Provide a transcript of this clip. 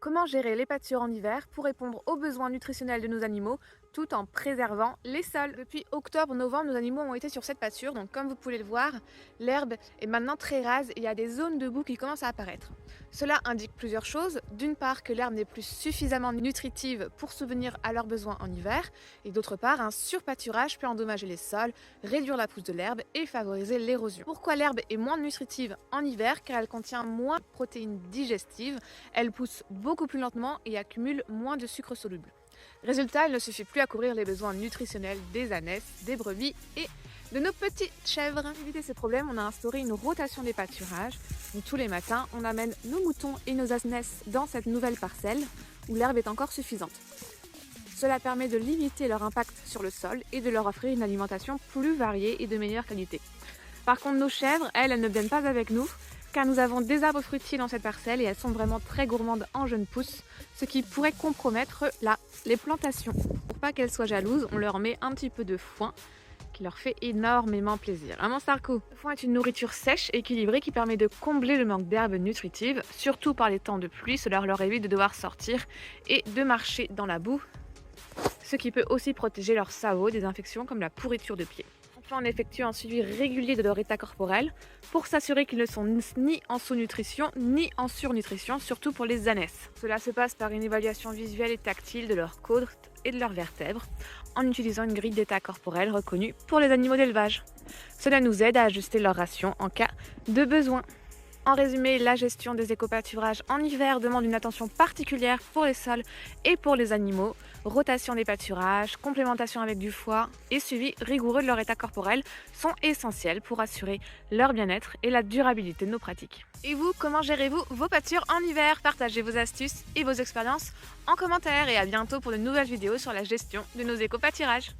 Comment gérer les pâtures en hiver pour répondre aux besoins nutritionnels de nos animaux tout en préservant les sols? Depuis octobre-novembre, nos animaux ont été sur cette pâture, donc comme vous pouvez le voir, l'herbe est maintenant très rase et il y a des zones de boue qui commencent à apparaître. Cela indique plusieurs choses. D'une part, que l'herbe n'est plus suffisamment nutritive pour subvenir à leurs besoins en hiver, et d'autre part, un surpâturage peut endommager les sols, réduire la pousse de l'herbe et favoriser l'érosion. Pourquoi l'herbe est moins nutritive en hiver? Car elle contient moins de protéines digestives, elle pousse beaucoup plus lentement et accumule moins de sucre soluble. Résultat, il ne suffit plus à couvrir les besoins nutritionnels des ânesses, des brebis et de nos petites chèvres. Pour éviter ces problèmes, on a instauré une rotation des pâturages. Donc, tous les matins, on amène nos moutons et nos ânesses dans cette nouvelle parcelle où l'herbe est encore suffisante. Cela permet de limiter leur impact sur le sol et de leur offrir une alimentation plus variée et de meilleure qualité. Par contre, nos chèvres, elles ne viennent pas avec nous, car nous avons des arbres fruitiers dans cette parcelle et elles sont vraiment très gourmandes en jeunes pousses, ce qui pourrait compromettre les plantations. Pour pas qu'elles soient jalouses, on leur met un petit peu de foin qui leur fait énormément plaisir. Vraiment Sarko. Le foin est une nourriture sèche, équilibrée, qui permet de combler le manque d'herbes nutritives, surtout par les temps de pluie. Cela leur évite de devoir sortir et de marcher dans la boue, ce qui peut aussi protéger leur cerveau des infections comme la pourriture de pied. Enfin, on effectue un suivi régulier de leur état corporel pour s'assurer qu'ils ne sont ni en sous-nutrition ni en surnutrition, surtout pour les ânesses. Cela se passe par une évaluation visuelle et tactile de leurs côtes et de leurs vertèbres en utilisant une grille d'état corporel reconnue pour les animaux d'élevage. Cela nous aide à ajuster leur ration en cas de besoin. En résumé, la gestion des écopâturages en hiver demande une attention particulière pour les sols et pour les animaux. Rotation des pâturages, complémentation avec du foin et suivi rigoureux de leur état corporel sont essentiels pour assurer leur bien-être et la durabilité de nos pratiques. Et vous, comment gérez-vous vos pâtures en hiver? Partagez vos astuces et vos expériences en commentaire et à bientôt pour de nouvelles vidéos sur la gestion de nos écopâturages.